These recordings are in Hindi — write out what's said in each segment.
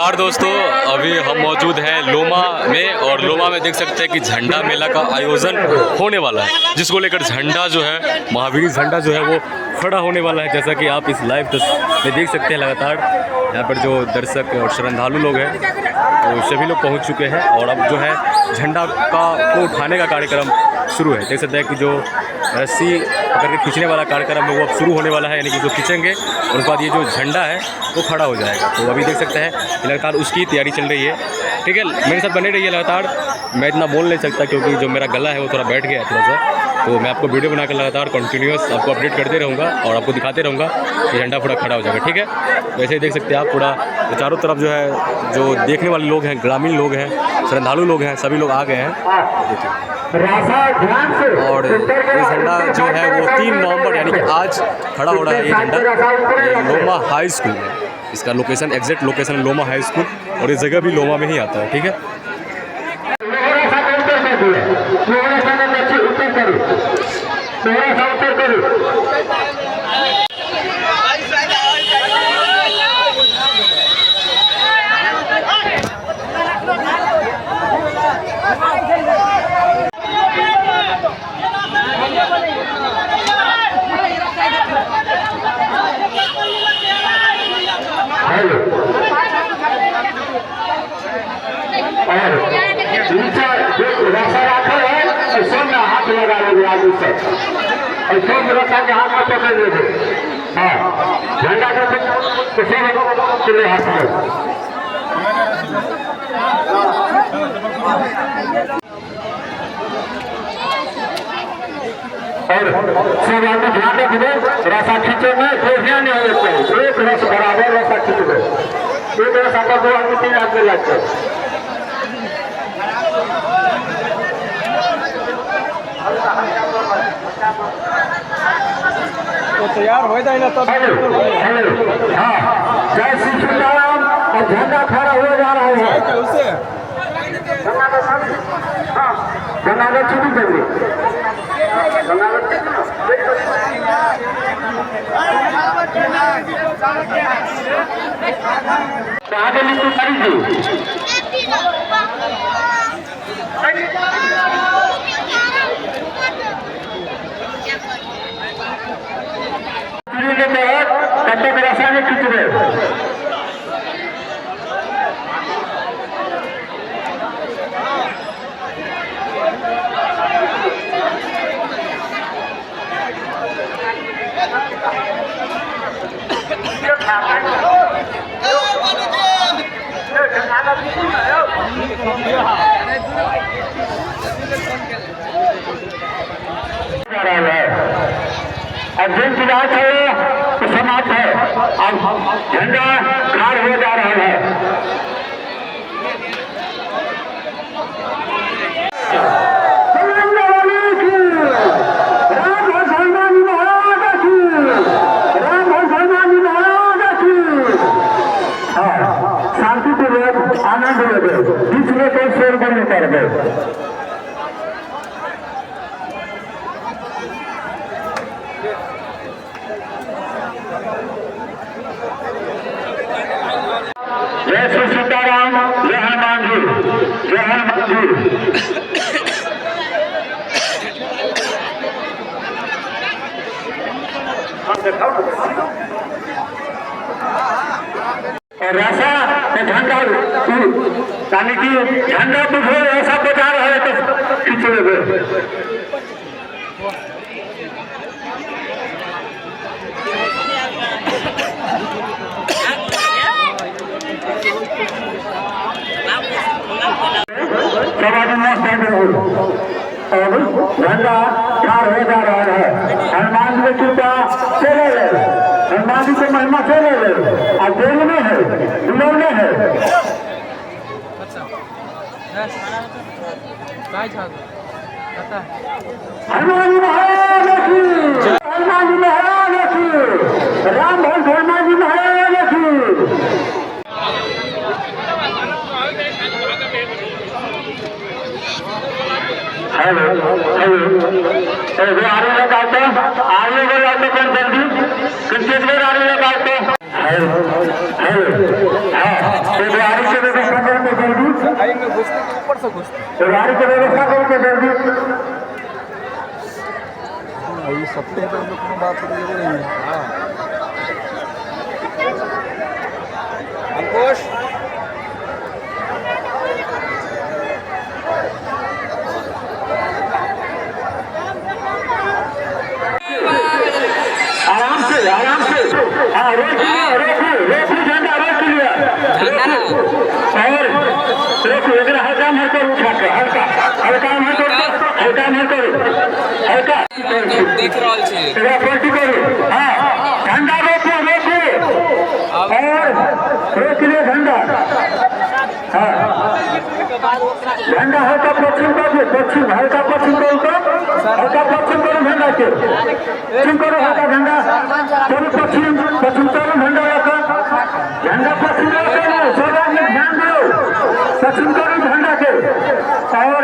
नमस्कार दोस्तों, अभी हम मौजूद हैं लोमा में और लोमा में देख सकते हैं कि झंडा मेला का आयोजन होने वाला है, जिसको लेकर झंडा जो है महावीर झंडा जो है वो खड़ा होने वाला है। जैसा कि आप इस लाइव में देख सकते हैं, लगातार यहाँ पर जो दर्शक और श्रद्धालु लोग हैं तो सभी लोग पहुँच चुके हैं और अब जो है झंडा को उठाने का कार्यक्रम शुरू है। देख सकते हैं कि जो रस्सी पकड़ के खींचने वाला कार्यक्रम है वो अब शुरू होने वाला है, यानी कि जो खींचेंगे और उसके बाद ये जो झंडा है वो खड़ा हो जाएगा। तो अभी देख सकते हैं कि लगातार उसकी तैयारी चल रही है। ठीक है, मेरे साथ बने रहिए लगातार। मैं इतना बोल नहीं सकता क्योंकि जो मेरा गला है वो थोड़ा बैठ गया है थोड़ा सा, तो मैं आपको वीडियो बनाकर लगातार कंटिन्यूस आपको अपडेट करते रहूँगा और आपको दिखाते रहूँगा कि झंडा पूरा खड़ा हो जाएगा। ठीक है, वैसे ही देख सकते हैं आप पूरा तो चारों तरफ जो है जो देखने वाले लोग हैं, ग्रामीण लोग हैं, श्रद्धालु लोग हैं, सभी लोग आ गए हैं। देखिए, और ये झंडा जो है वो 3 नवंबर यानी कि आज खड़ा हो रहा है। ये झंडा लोमा हाई स्कूल में, इसका लोकेशन एग्जैक्ट लोकेशन लोमा हाई स्कूल और ये जगह भी लोमा में ही आता है। ठीक है, हाथ लगा लोगे आगे से और सब रखा के हाथ में पकड़ लोगे। हाँ, झंडा का तो सब चले हाथ में और सब आदमी ध्यान रखिए, रसा खींचे में कोशियां नहीं होने चाहिए। एक रस बराबर रसा खींच दो, एक रस आपका 2 आदमी 3 आदमी लगते हैं। तो तैयार हो जाए ना तब। हाँ, जय श्री सीताराम। और झंडा खड़ा हो जा रहा है गंगा छुट्टी देंगे आगे लिखो खरीदी के तहत कटक रासायनिक खींच रहे अब जिन चुनाव है तो समाप्त है। अब झंडा खाड़ हो जा रहा है। शांतिपूर्वक आनंद लगे, बीच में कोई शोर नहीं कर गए। जय श्री सीताराम, जय हनुमान जी, जय हनुमान जी। और ऐसा झंडा यानी कि झंडा कुछ ऐसा बजा रहा है तो खींच लेंगे। झंडा खाड़ हो जा रहा है। हनुमान जी की कृपा चले गए, हनुमान जी की महिमा चले गए। अब देर में है, विलंब में है। हनुमान जी महाराज की, हनुमान जी महाराज की, राम भक्त हनुमान जी महाराज की। हेलो हेलो, आगे लगाते कौन जल्दी तेजगर आ रही है बात तो तो गाड़ी की व्यवस्था करके जल्दी आई में घुसने के ऊपर से घुसते तो गाड़ी की व्यवस्था करके जल्दी ये सबसे तो हम लोग को बात करेंगे नहीं है हाँ अंकुश आराम से हाँ रोक झंडा रोक लिया और रोक इधर हल्का में कर उठा के हल्का में कर हल्का देख रहल छी इधर पलटी करो हाँ झंडा रोको और रोक लिया झंडा हाँ झंडा हल्का पश्चिम हल्का पश्चिम करो झंडा के पश्चिम करो हल्का झंडा चलो पश्चिम चलो झंडा रखो झंडा पश्चिम रखो सब आदमी ध्यान दो पश्चिम करो झंडा के और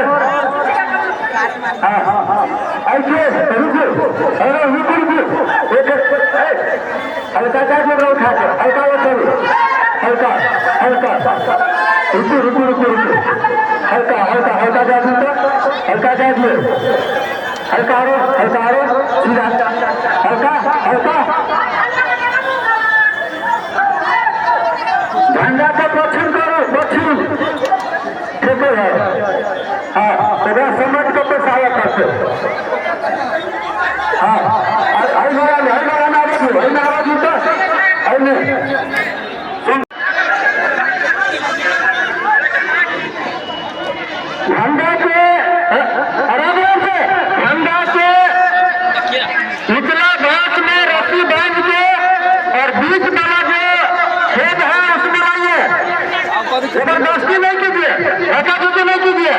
ऐसे रुको हल्का जाके उठा के हल्का वो चलो हल्का रुको हल्का जाके हल्का जाके हल्का आरो सीधा हल्का झंडा का पश्चिम करो ठीक है हाँ तो समझ को पेशाया करते हाँ झंडा के निचला भाग में रस्सी बांध के और बीच वाला जो छेद है उसमें लाइए जबरदस्ती नहीं कीजिए नहीं कीजिए